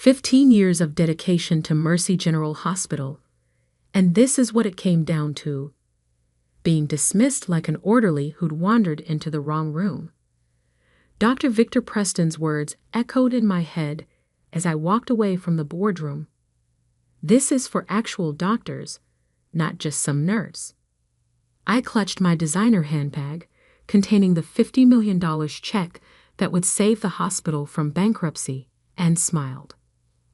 15 years of dedication to Mercy General Hospital, and this is what it came down to: being dismissed like an orderly who'd wandered into the wrong room. Dr. Victor Preston's words echoed in my head as I walked away from the boardroom. This is for actual doctors, not just some nurse. I clutched my designer handbag containing the $50 million check that would save the hospital from bankruptcy and smiled.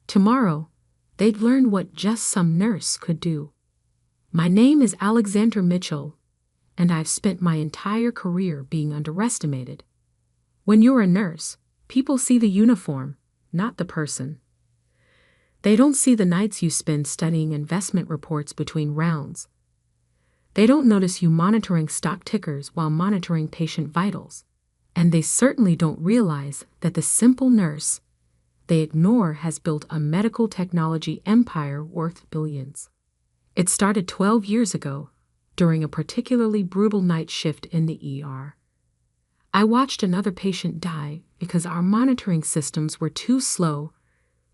Tomorrow, they'd learn what just some nurse could do. My name is Alexander Mitchell, and I've spent my entire career being underestimated. When you're a nurse, people see the uniform, not the person. They don't see the nights you spend studying investment reports between rounds. They don't notice you monitoring stock tickers while monitoring patient vitals. And they certainly don't realize that the simple nurse they ignore has built a medical technology empire worth billions. It started 12 years ago, during a particularly brutal night shift in the ER. I watched another patient die because our monitoring systems were too slow,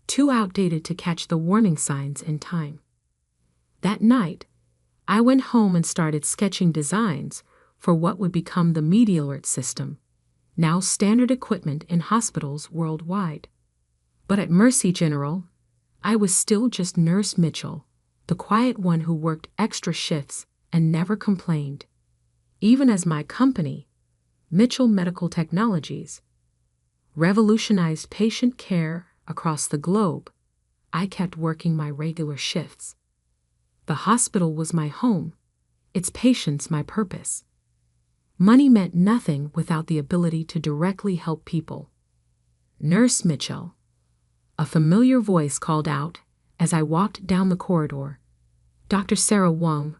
too outdated to catch the warning signs in time. That night, I went home and started sketching designs for what would become the MediaAlert system, now standard equipment in hospitals worldwide. But at Mercy General, I was still just Nurse Mitchell, the quiet one who worked extra shifts and never complained. Even as my company, Mitchell Medical Technologies, revolutionized patient care across the globe, I kept working my regular shifts. The hospital was my home, its patients my purpose. Money meant nothing without the ability to directly help people. Nurse Mitchell, a familiar voice called out as I walked down the corridor. Dr. Sarah Wong,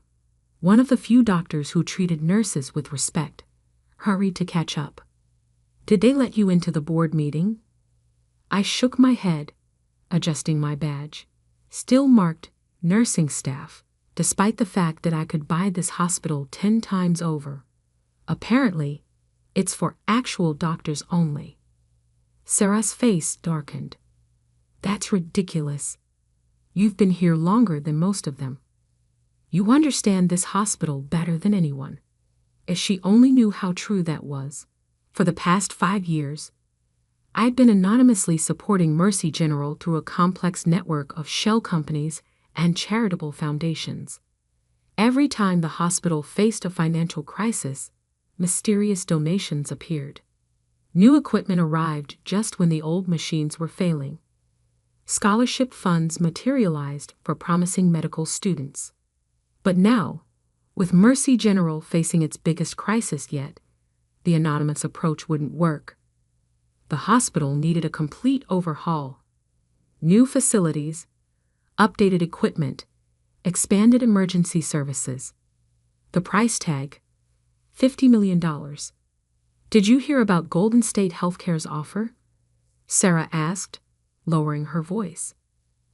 one of the few doctors who treated nurses with respect, hurried to catch up. Did they let you into the board meeting? I shook my head, adjusting my badge, still marked nursing staff, despite the fact that I could buy this hospital 10 times over. Apparently, it's for actual doctors only. Sarah's face darkened. That's ridiculous. You've been here longer than most of them. You understand this hospital better than anyone. If she only knew how true that was. For the past 5 years, I'd been anonymously supporting Mercy General through a complex network of shell companies and charitable foundations. Every time the hospital faced a financial crisis, mysterious donations appeared. New equipment arrived just when the old machines were failing. Scholarship funds materialized for promising medical students. But now, with Mercy General facing its biggest crisis yet, the anonymous approach wouldn't work. The hospital needed a complete overhaul. New facilities, updated equipment, expanded emergency services. The price tag, $50 million. Did you hear about Golden State Healthcare's offer? Sarah asked, lowering her voice.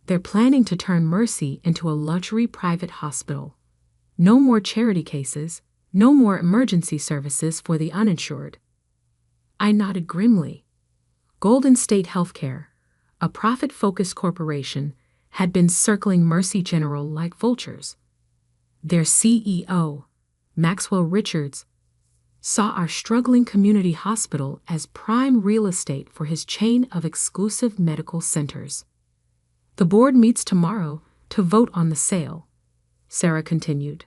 They're planning to turn Mercy into a luxury private hospital. No more charity cases, no more emergency services for the uninsured. I nodded grimly. Golden State Healthcare, a profit-focused corporation, had been circling Mercy General like vultures. Their CEO, Maxwell Richards, saw our struggling community hospital as prime real estate for his chain of exclusive medical centers. The board meets tomorrow to vote on the sale, Sarah continued.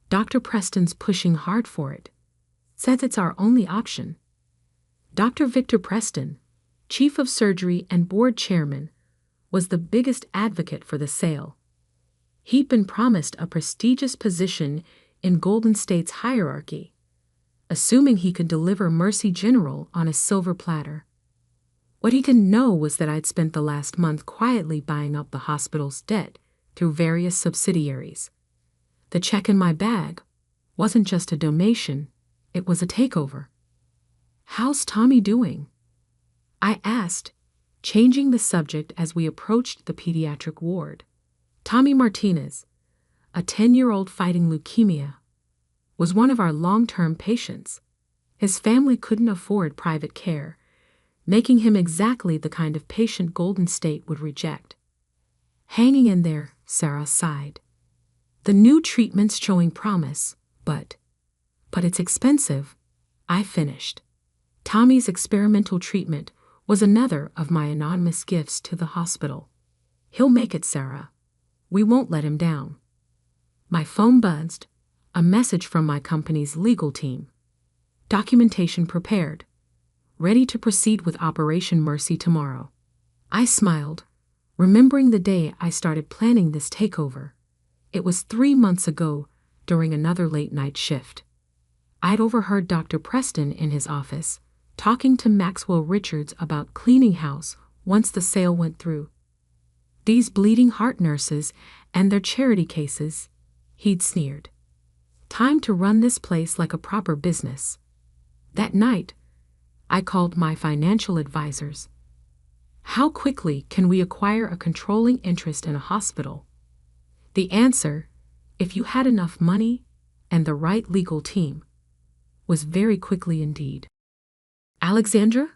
Dr. Preston's pushing hard for it. Says it's our only option. Dr. Victor Preston, chief of surgery and board chairman, was the biggest advocate for the sale. He'd been promised a prestigious position in Golden State's hierarchy, assuming he could deliver Mercy General on a silver platter. What he didn't know was that I'd spent the last month quietly buying up the hospital's debt through various subsidiaries. The check in my bag wasn't just a donation, it was a takeover. How's Tommy doing? I asked, changing the subject as we approached the pediatric ward. Tommy Martinez, a 10-year-old fighting leukemia, was one of our long-term patients. His family couldn't afford private care, making him exactly the kind of patient Golden State would reject. Hanging in there, Sarah sighed. The new treatment's showing promise, but it's expensive, I finished. Tommy's experimental treatment was another of my anonymous gifts to the hospital. He'll make it, Sarah. We won't let him down. My phone buzzed, a message from my company's legal team. Documentation prepared. Ready to proceed with Operation Mercy tomorrow. I smiled, remembering the day I started planning this takeover. It was 3 months ago, during another late-night shift. I'd overheard Dr. Preston in his office, talking to Maxwell Richards about cleaning house once the sale went through. These bleeding heart nurses and their charity cases, he'd sneered. Time to run this place like a proper business. That night, I called my financial advisors. How quickly can we acquire a controlling interest in a hospital? The answer, if you had enough money and the right legal team, was very quickly indeed. Alexandra?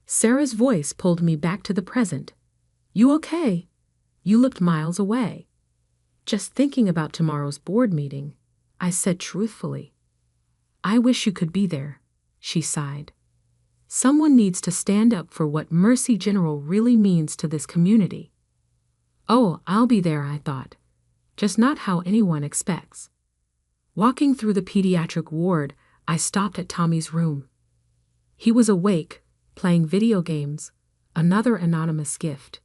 Sarah's voice pulled me back to the present. You okay? You looked miles away. Just thinking about tomorrow's board meeting, I said truthfully. I wish you could be there, she sighed. Someone needs to stand up for what Mercy General really means to this community. Oh, I'll be there, I thought. Just not how anyone expects. Walking through the pediatric ward, I stopped at Tommy's room. He was awake, playing video games, another anonymous gift.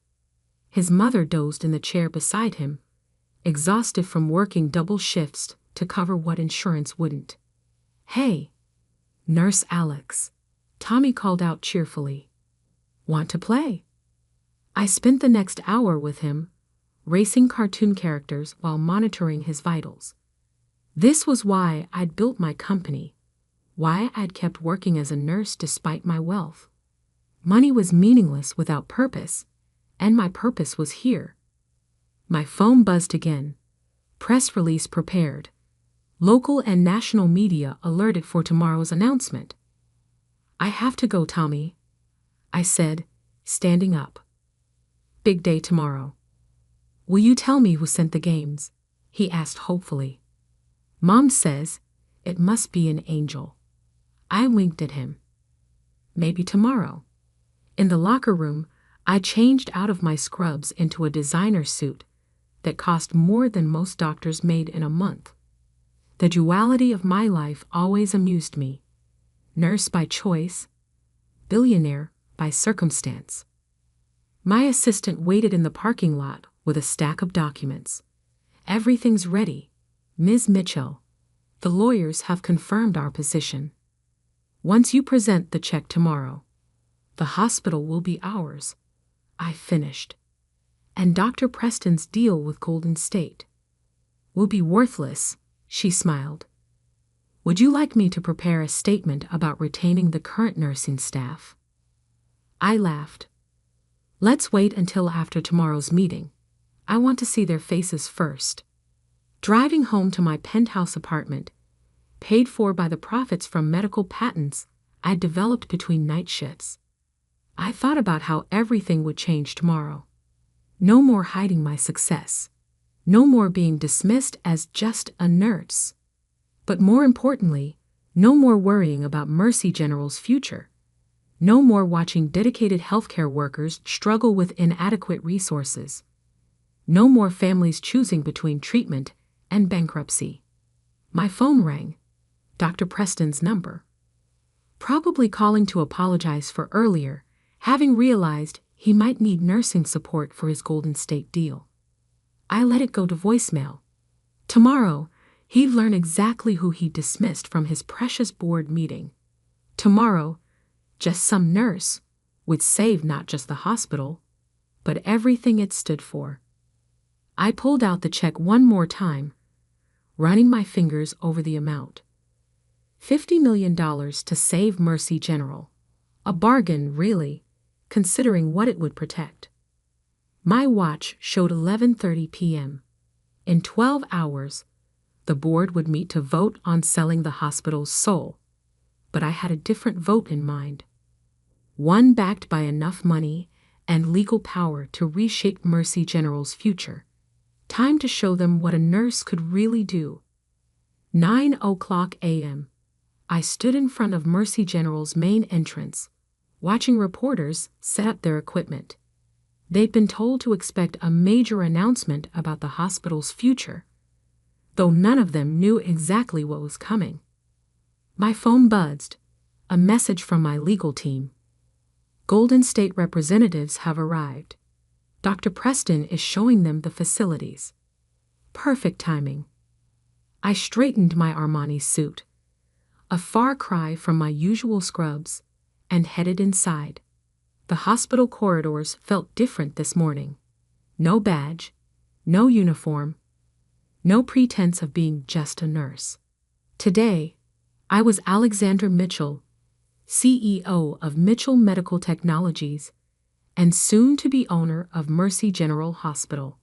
His mother dozed in the chair beside him, exhausted from working double shifts to cover what insurance wouldn't. Hey, Nurse Alex, Tommy called out cheerfully. Want to play? I spent the next hour with him, racing cartoon characters while monitoring his vitals. This was why I'd built my company, why I'd kept working as a nurse despite my wealth. Money was meaningless without purpose, and my purpose was here. My phone buzzed again. Press release prepared. Local and national media alerted for tomorrow's announcement. I have to go, Tommy, I said, standing up. Big day tomorrow. Will you tell me who sent the games? He asked hopefully. Mom says it must be an angel. I winked at him. Maybe tomorrow. In the locker room, I changed out of my scrubs into a designer suit that cost more than most doctors made in a month. The duality of my life always amused me. Nurse by choice, billionaire by circumstance. My assistant waited in the parking lot with a stack of documents. Everything's ready, Ms. Mitchell. The lawyers have confirmed our position. Once you present the check tomorrow, the hospital will be ours, I finished. And Dr. Preston's deal with Golden State will be worthless, she smiled. Would you like me to prepare a statement about retaining the current nursing staff? I laughed. Let's wait until after tomorrow's meeting. I want to see their faces first. Driving home to my penthouse apartment, paid for by the profits from medical patents I'd developed between night shifts, I thought about how everything would change tomorrow. No more hiding my success. No more being dismissed as just a nurse. But more importantly, no more worrying about Mercy General's future. No more watching dedicated healthcare workers struggle with inadequate resources. No more families choosing between treatment and bankruptcy. My phone rang. Dr. Preston's number. Probably calling to apologize for earlier, having realized he might need nursing support for his Golden State deal. I let it go to voicemail. Tomorrow, he'd learn exactly who he dismissed from his precious board meeting. Tomorrow, just some nurse would save not just the hospital, but everything it stood for. I pulled out the check one more time, running my fingers over the amount. $50 million to save Mercy General. A bargain, really, considering what it would protect. My watch showed 11:30 p.m. In 12 hours, the board would meet to vote on selling the hospital's soul. But I had a different vote in mind. one backed by enough money and legal power to reshape Mercy General's future. Time to show them what a nurse could really do. 9:00 a.m. I stood in front of Mercy General's main entrance, watching reporters set up their equipment. They'd been told to expect a major announcement about the hospital's future, though none of them knew exactly what was coming. My phone buzzed, a message from my legal team. Golden State representatives have arrived. Dr. Preston is showing them the facilities. Perfect timing. I straightened my Armani suit, a far cry from my usual scrubs, and headed inside. The hospital corridors felt different this morning. No badge, no uniform, no pretense of being just a nurse. Today, I was Alexander Mitchell, CEO of Mitchell Medical Technologies and soon-to-be owner of Mercy General Hospital.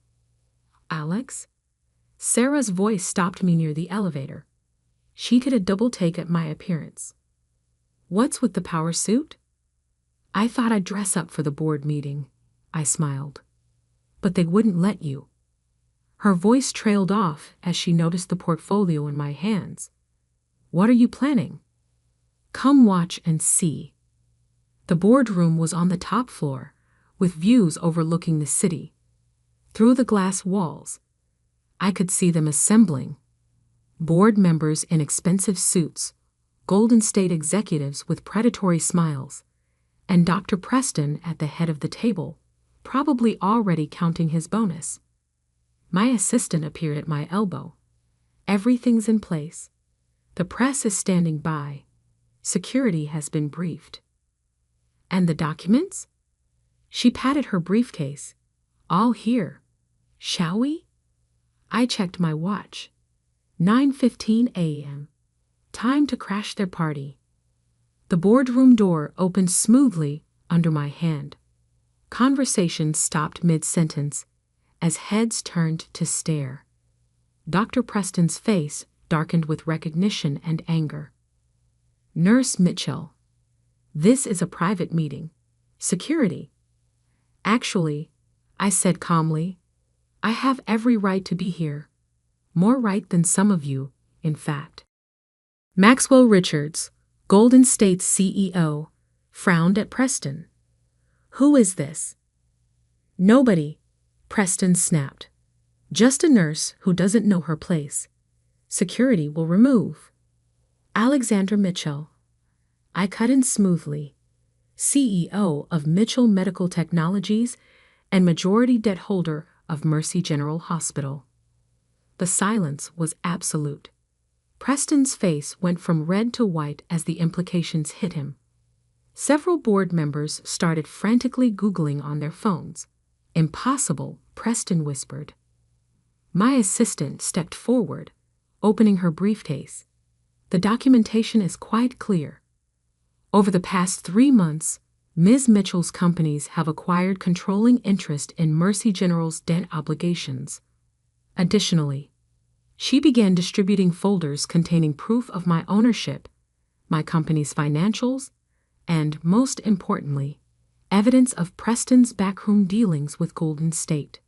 Alex? Sarah's voice stopped me near the elevator. She did a double take at my appearance. What's with the power suit? I thought I'd dress up for the board meeting, I smiled. But they wouldn't let you. Her voice trailed off as she noticed the portfolio in my hands. What are you planning? Come watch and see. The boardroom was on the top floor, with views overlooking the city. Through the glass walls, I could see them assembling. Board members in expensive suits, Golden State executives with predatory smiles, and Dr. Preston at the head of the table, probably already counting his bonus. My assistant appeared at my elbow. Everything's in place. The press is standing by. Security has been briefed. And the documents? She patted her briefcase. All here. Shall we? I checked my watch. 9:15 a.m. Time to crash their party. The boardroom door opened smoothly under my hand. Conversation stopped mid-sentence as heads turned to stare. Dr. Preston's face darkened with recognition and anger. Nurse Mitchell. This is a private meeting. Security. Actually, I said calmly, I have every right to be here. More right than some of you, in fact. Maxwell Richards, Golden State's CEO, frowned at Preston. Who is this? Nobody, Preston snapped. Just a nurse who doesn't know her place. Security will remove. Alexander Mitchell. I cut in smoothly. CEO of Mitchell Medical Technologies and majority debt holder of Mercy General Hospital. The silence was absolute. Preston's face went from red to white as the implications hit him. Several board members started frantically Googling on their phones. Impossible, Preston whispered. My assistant stepped forward, opening her briefcase. The documentation is quite clear. Over the past 3 months, Ms. Mitchell's companies have acquired controlling interest in Mercy General's debt obligations. Additionally, she began distributing folders containing proof of my ownership, my company's financials, and, most importantly, evidence of Preston's backroom dealings with Golden State.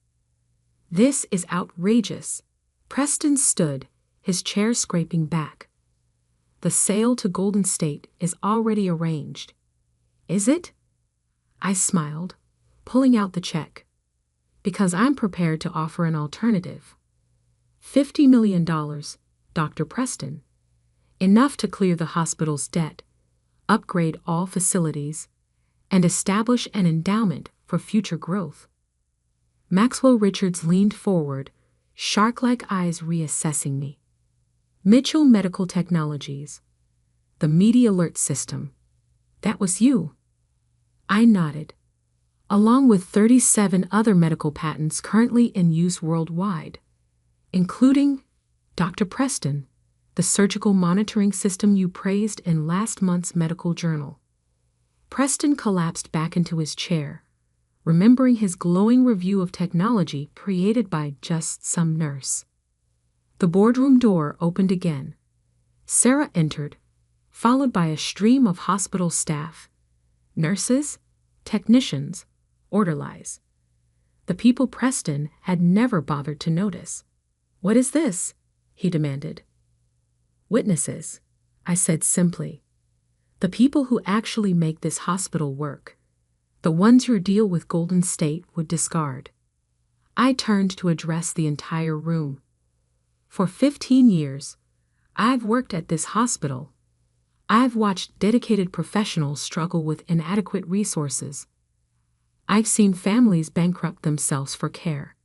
This is outrageous. Preston stood, his chair scraping back. The sale to Golden State is already arranged. Is it? I smiled, pulling out the check. Because I'm prepared to offer an alternative. $50 million, Dr. Preston. Enough to clear the hospital's debt, upgrade all facilities, and establish an endowment for future growth. Maxwell Richards leaned forward, shark-like eyes reassessing me. Mitchell Medical Technologies. The Media Alert System. That was you. I nodded. Along with 37 other medical patents currently in use worldwide, including, Dr. Preston, the surgical monitoring system you praised in last month's medical journal. Preston collapsed back into his chair, remembering his glowing review of technology created by just some nurse. The boardroom door opened again. Sarah entered, followed by a stream of hospital staff. Nurses, technicians, orderlies. The people Preston had never bothered to notice. "What is this?" he demanded. "Witnesses," I said simply. "The people who actually make this hospital work. The ones your deal with Golden State would discard." I turned to address the entire room. For 15 years, I've worked at this hospital. I've watched dedicated professionals struggle with inadequate resources. I've seen families bankrupt themselves for care.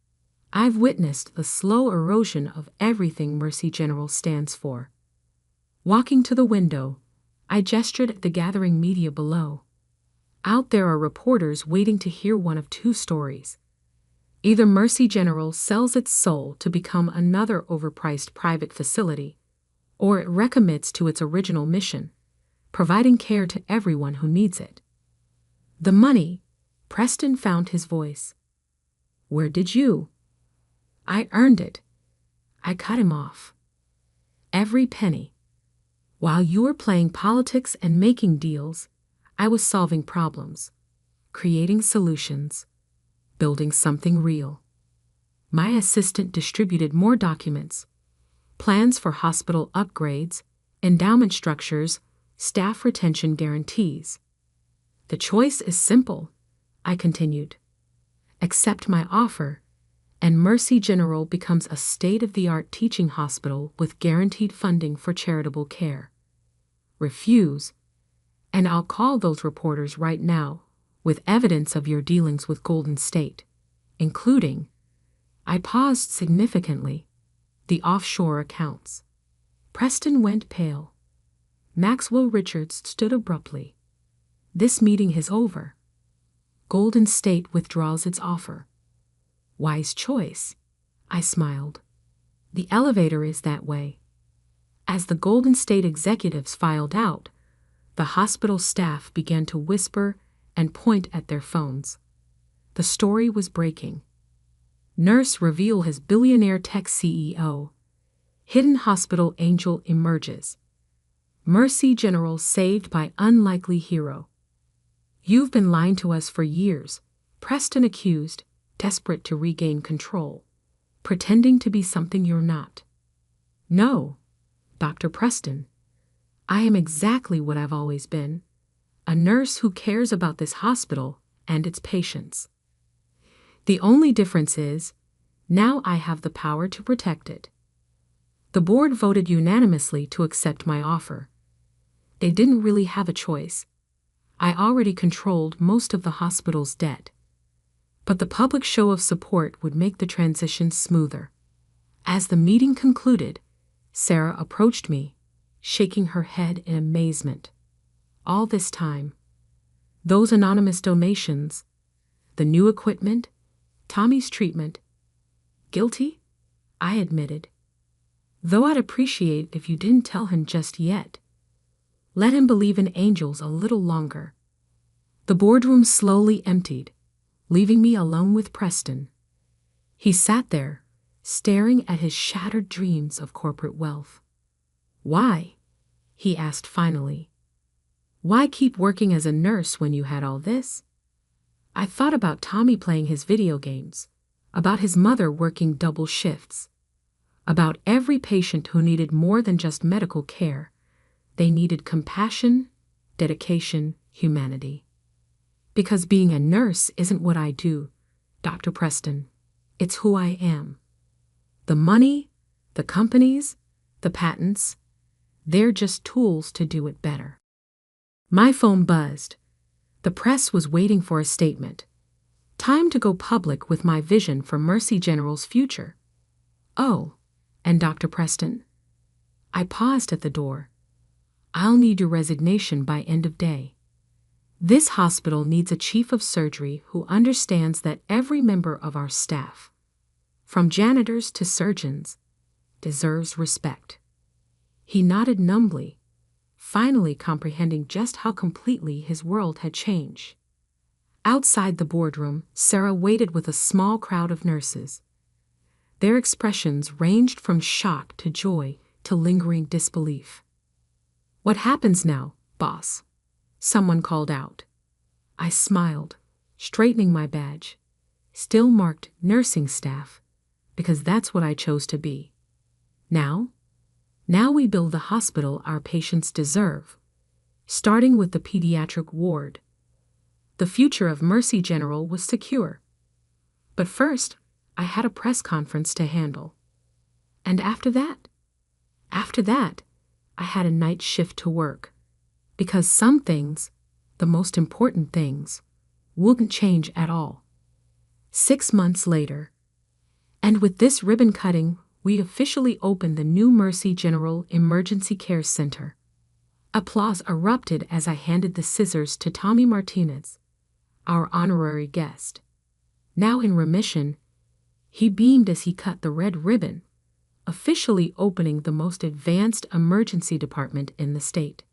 I've witnessed the slow erosion of everything Mercy General stands for. Walking to the window, I gestured at the gathering media below. Out there are reporters waiting to hear one of two stories. Either Mercy General sells its soul to become another overpriced private facility, or it recommits to its original mission, providing care to everyone who needs it. The money, Preston found his voice. "Where did you?" "I earned it." I cut him off. "Every penny. While you were playing politics and making deals, I was solving problems, creating solutions, building something real." My assistant distributed more documents, plans for hospital upgrades, endowment structures, staff retention guarantees. "The choice is simple," I continued. "Accept my offer, and Mercy General becomes a state-of-the-art teaching hospital with guaranteed funding for charitable care. Refuse, and I'll call those reporters right now with evidence of your dealings with Golden State, including," I paused significantly, "the offshore accounts." Preston went pale. Maxwell Richards stood abruptly. "This meeting is over. Golden State withdraws its offer." "Wise choice," I smiled. "The elevator is that way." As the Golden State executives filed out, the hospital staff began to whisper and point at their phones. The story was breaking. Nurse reveal his billionaire tech CEO. Hidden hospital angel emerges. Mercy General saved by unlikely hero. "You've been lying to us for years," Preston accused, desperate to regain control. "Pretending to be something you're not." "No, Dr. Preston. I am exactly what I've always been, a nurse who cares about this hospital and its patients. The only difference is, now I have the power to protect it." The board voted unanimously to accept my offer. They didn't really have a choice. I already controlled most of the hospital's debt. But the public show of support would make the transition smoother. As the meeting concluded, Sarah approached me, shaking her head in amazement. All this time, those anonymous donations, the new equipment, Tommy's treatment. "Guilty?" I admitted. "Though I'd appreciate if you didn't tell him just yet. Let him believe in angels a little longer." The boardroom slowly emptied, leaving me alone with Preston. He sat there, staring at his shattered dreams of corporate wealth. "Why?" he asked finally. "Why keep working as a nurse when you had all this?" I thought about Tommy playing his video games, about his mother working double shifts, about every patient who needed more than just medical care. They needed compassion, dedication, humanity. Because being a nurse isn't what I do, Dr. Preston. It's who I am. The money, the companies, the patents, they're just tools to do it better. My phone buzzed. The press was waiting for a statement. Time to go public with my vision for Mercy General's future. "Oh, and Dr. Preston?" I paused at the door. "I'll need your resignation by end of day. This hospital needs a chief of surgery who understands that every member of our staff, from janitors to surgeons, deserves respect." He nodded numbly, finally comprehending just how completely his world had changed. Outside the boardroom, Sarah waited with a small crowd of nurses. Their expressions ranged from shock to joy to lingering disbelief. "What happens now, boss?" someone called out. I smiled, straightening my badge, still marked nursing staff, because that's what I chose to be. Now we build the hospital our patients deserve, starting with the pediatric ward. The future of Mercy General was secure. But first, I had a press conference to handle. And after that, I had a night shift to work. Because some things, the most important things, wouldn't change at all. 6 months later, and with this ribbon cutting, we officially opened the new Mercy General Emergency Care Center. Applause erupted as I handed the scissors to Tommy Martinez, our honorary guest. Now in remission, he beamed as he cut the red ribbon, officially opening the most advanced emergency department in the state.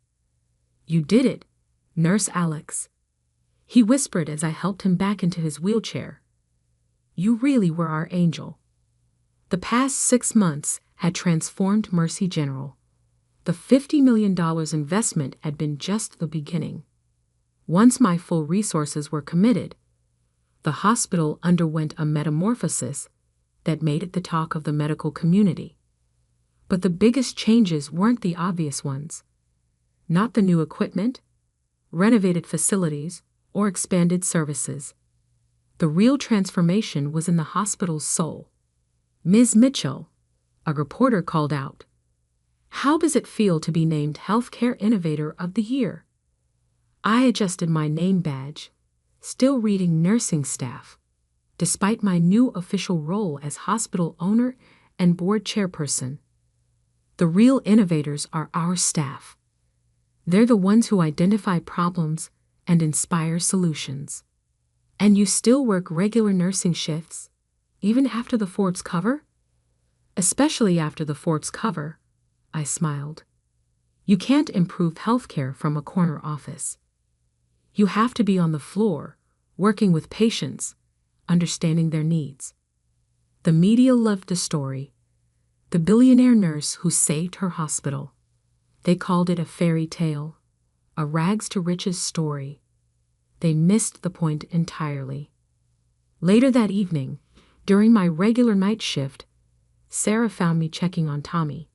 "You did it, Nurse Alex," he whispered as I helped him back into his wheelchair. "You really were our angel." The past 6 months had transformed Mercy General. The $50 million investment had been just the beginning. Once my full resources were committed, the hospital underwent a metamorphosis that made it the talk of the medical community. But the biggest changes weren't the obvious ones. Not the new equipment, renovated facilities, or expanded services. The real transformation was in the hospital's soul. "Ms. Mitchell," a reporter called out, "how does it feel to be named Healthcare Innovator of the Year?" I adjusted my name badge, still reading nursing staff, despite my new official role as hospital owner and board chairperson. The real innovators are our staff. They're the ones who identify problems and inspire solutions. "And you still work regular nursing shifts, even after the Forbes cover?" "Especially after the Forbes cover," I smiled. "You can't improve healthcare from a corner office. You have to be on the floor, working with patients, understanding their needs." The media loved the story. The billionaire nurse who saved her hospital. They called it a fairy tale, a rags-to-riches story. They missed the point entirely. Later that evening, during my regular night shift, Sarah found me checking on Tommy.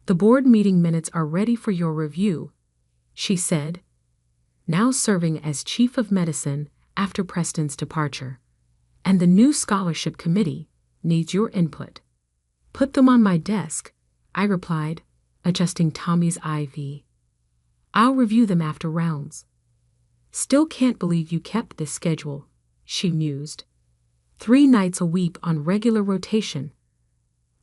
"The board meeting minutes are ready for your review," she said, now serving as chief of medicine after Preston's departure. "And the new scholarship committee needs your input." "Put them on my desk," I replied, adjusting Tommy's IV. "I'll review them after rounds." "Still can't believe you kept this schedule," she mused. 3 nights a week on regular rotation,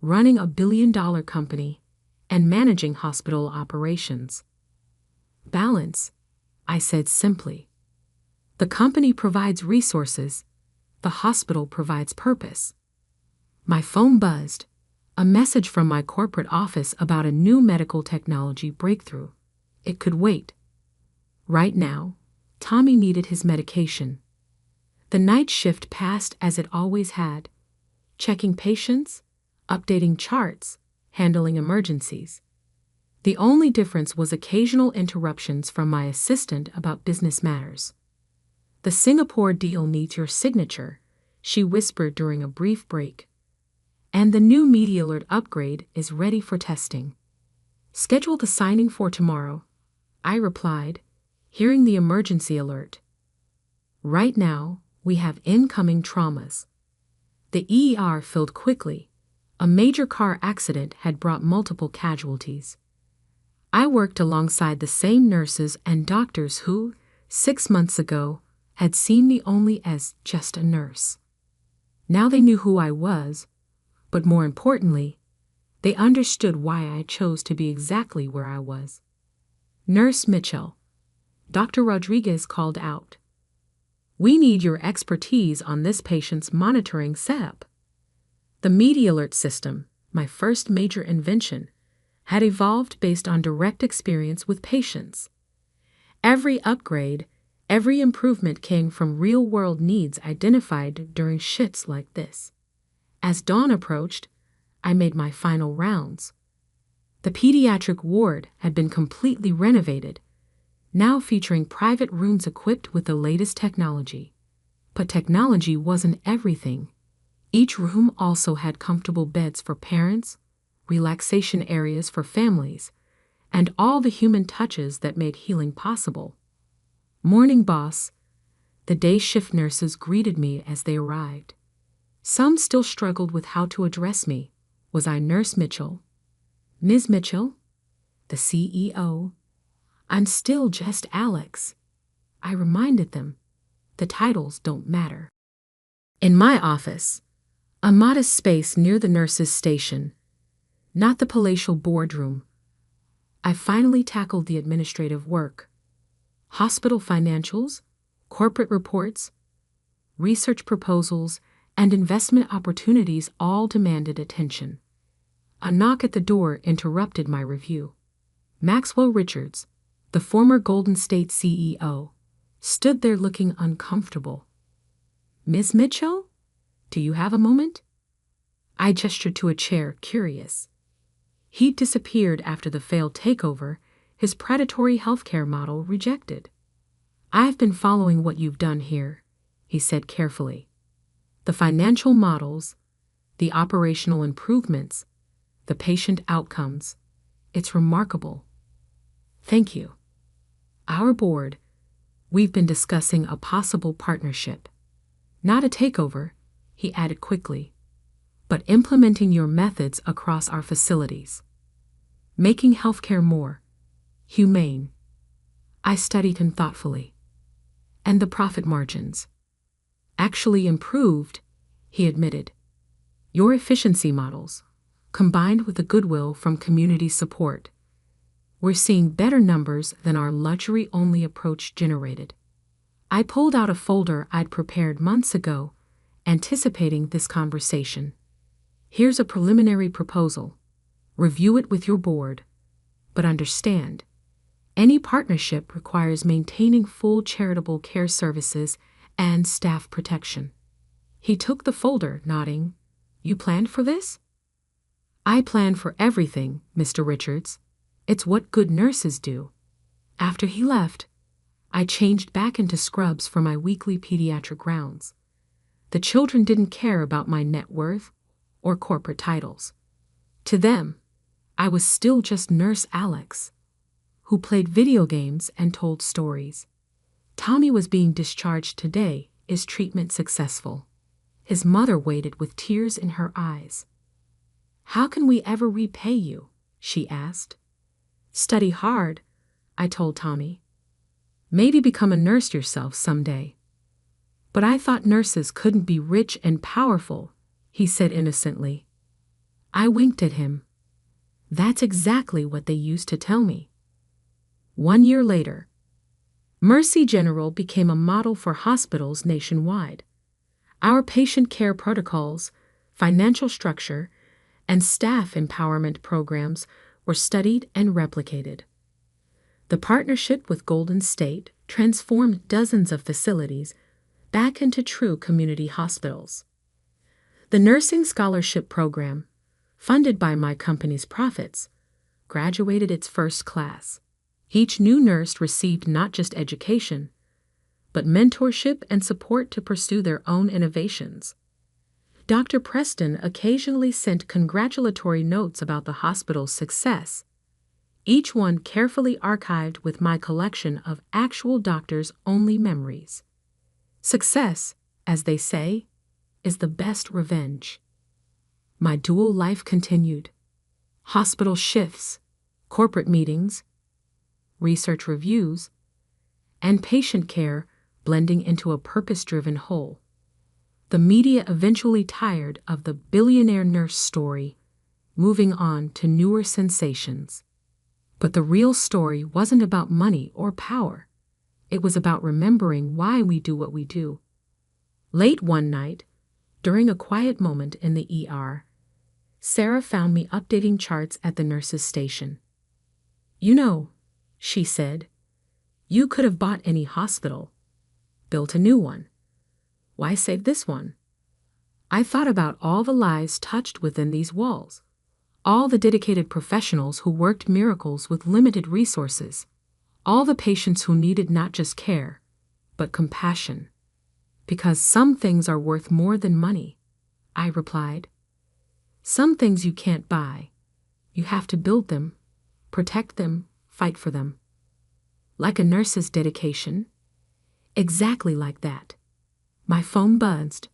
running a billion-dollar company, and managing hospital operations. "Balance," I said simply. "The company provides resources, the hospital provides purpose." My phone buzzed, a message from my corporate office about a new medical technology breakthrough. It could wait. Right now, Tommy needed his medication. The night shift passed as it always had, checking patients, updating charts, handling emergencies. The only difference was occasional interruptions from my assistant about business matters. "The Singapore deal needs your signature," she whispered during a brief break. "And the new Media Alert upgrade is ready for testing." "Schedule the signing for tomorrow," I replied, hearing the emergency alert. Right now, we have incoming traumas. The ER filled quickly. A major car accident had brought multiple casualties. I worked alongside the same nurses and doctors who, 6 months ago, had seen me only as just a nurse. Now they knew who I was, but more importantly, they understood why I chose to be exactly where I was. "Nurse Mitchell," Dr. Rodriguez called out, "we need your expertise on this patient's monitoring setup." The Media Alert system, my first major invention, had evolved based on direct experience with patients. Every upgrade, every improvement came from real-world needs identified during shifts like this. As dawn approached, I made my final rounds. The pediatric ward had been completely renovated. now featuring private rooms equipped with the latest technology. But technology wasn't everything. Each room also had comfortable beds for parents, relaxation areas for families, and all the human touches that made healing possible. Morning, boss. The day shift nurses greeted me as they arrived. Some still struggled with how to address me. Was I Nurse Mitchell? Ms. Mitchell? The CEO? I'm still just Alex. I reminded them, the titles don't matter. In my office, a modest space near the nurses' station, not the palatial boardroom, I finally tackled the administrative work. Hospital financials, corporate reports, research proposals, and investment opportunities all demanded attention. A knock at the door interrupted my review. Maxwell Richards, the former Golden State CEO, stood there looking uncomfortable. Ms. Mitchell, do you have a moment? I gestured to a chair, curious. He'd disappeared after the failed takeover, his predatory healthcare model rejected. I've been following what you've done here, he said carefully. The financial models, the operational improvements, the patient outcomes. It's remarkable. Thank you. Our board, we've been discussing a possible partnership. Not a takeover, he added quickly, but implementing your methods across our facilities. Making healthcare more humane. I studied him thoughtfully. And the profit margins. Actually improved, he admitted. Your efficiency models, combined with the goodwill from community support, we're seeing better numbers than our luxury-only approach generated. I pulled out a folder I'd prepared months ago, anticipating this conversation. Here's a preliminary proposal. Review it with your board. But understand, any partnership requires maintaining full charitable care services and staff protection. He took the folder, nodding. You planned for this? I planned for everything, Mr. Richards. It's what good nurses do. After he left, I changed back into scrubs for my weekly pediatric rounds. The children didn't care about my net worth or corporate titles. To them, I was still just Nurse Alex, who played video games and told stories. Tommy was being discharged today. Is treatment successful? His mother waited with tears in her eyes. How can we ever repay you? She asked. Study hard, I told Tommy. Maybe become a nurse yourself someday. But I thought nurses couldn't be rich and powerful, he said innocently. I winked at him. That's exactly what they used to tell me. 1 year later, Mercy General became a model for hospitals nationwide. Our patient care protocols, financial structure, and staff empowerment programs were studied and replicated. The partnership with Golden State transformed dozens of facilities back into true community hospitals. The Nursing Scholarship Program, funded by my company's profits, graduated its first class. Each new nurse received not just education, but mentorship and support to pursue their own innovations. Dr. Preston occasionally sent congratulatory notes about the hospital's success, each one carefully archived with my collection of actual doctors-only memories. Success, as they say, is the best revenge. My dual life continued. Hospital shifts, corporate meetings, research reviews, and patient care blending into a purpose-driven whole. The media eventually tired of the billionaire nurse story, moving on to newer sensations. But the real story wasn't about money or power. It was about remembering why we do what we do. Late one night, during a quiet moment in the ER, Sarah found me updating charts at the nurses' station. You know, she said, you could have bought any hospital, built a new one. Why save this one? I thought about all the lives touched within these walls, all the dedicated professionals who worked miracles with limited resources, All the patients who needed not just care, but compassion. Because some things are worth more than money, I replied. Some things you can't buy. You have to build them, protect them, fight for them. Like a nurse's dedication. Exactly like that. My phone buzzed.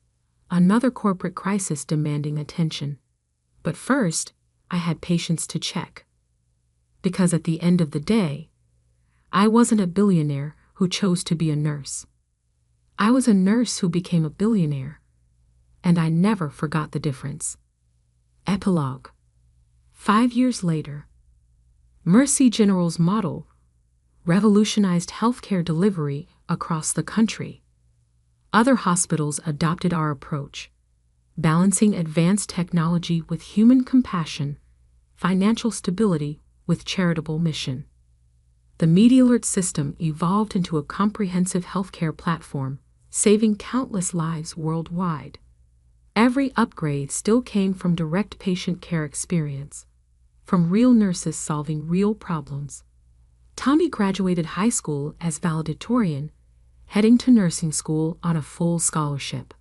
Another corporate crisis demanding attention. But first, I had patience to check. Because at the end of the day, I wasn't a billionaire who chose to be a nurse. I was a nurse who became a billionaire. And I never forgot the difference. Epilogue. 5 years later, Mercy General's model revolutionized healthcare delivery across the country. Other hospitals adopted our approach, balancing advanced technology with human compassion, financial stability with charitable mission. The MediAlert system evolved into a comprehensive healthcare platform, saving countless lives worldwide. Every upgrade still came from direct patient care experience, from real nurses solving real problems. Tommy graduated high school as valedictorian, heading to nursing school on a full scholarship.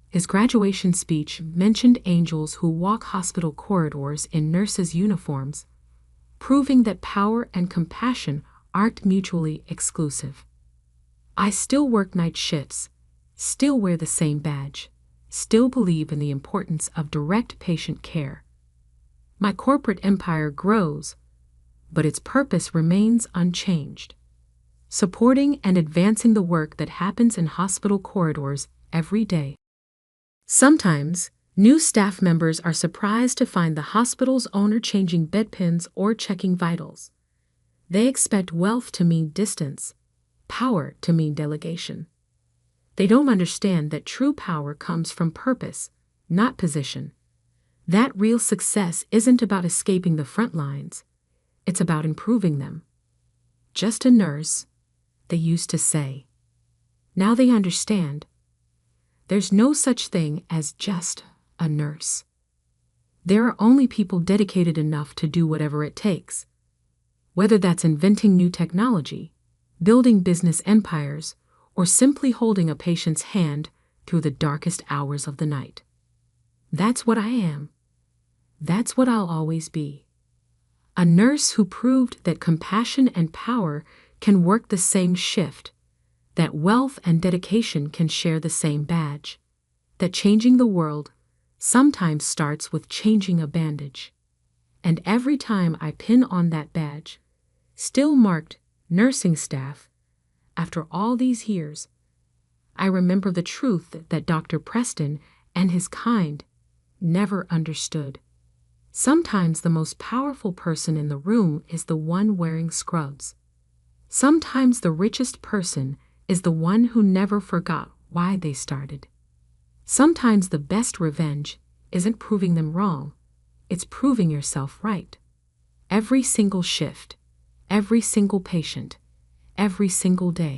His graduation speech mentioned angels who walk hospital corridors in nurses' uniforms, proving that power and compassion aren't mutually exclusive. I still work night shifts, still wear the same badge, still believe in the importance of direct patient care. My corporate empire grows, but its purpose remains unchanged. Supporting and advancing the work that happens in hospital corridors every day. Sometimes, new staff members are surprised to find the hospital's owner changing bedpans or checking vitals. They expect wealth to mean distance, power to mean delegation. They don't understand that true power comes from purpose, not position. That real success isn't about escaping the front lines. It's about improving them. Just a nurse, they used to say. Now they understand. There's no such thing as just a nurse. There are only people dedicated enough to do whatever it takes. Whether that's inventing new technology, building business empires, or simply holding a patient's hand through the darkest hours of the night. That's what I am. That's what I'll always be. A nurse who proved that compassion and power can work the same shift, that wealth and dedication can share the same badge, that changing the world sometimes starts with changing a bandage. And every time I pin on that badge, still marked nursing staff, after all these years, I remember the truth that Dr. Preston and his kind never understood. Sometimes the most powerful person in the room is the one wearing scrubs. Sometimes the richest person is the one who never forgot why they started. Sometimes the best revenge isn't proving them wrong, it's proving yourself right. Every single shift, every single patient, every single day.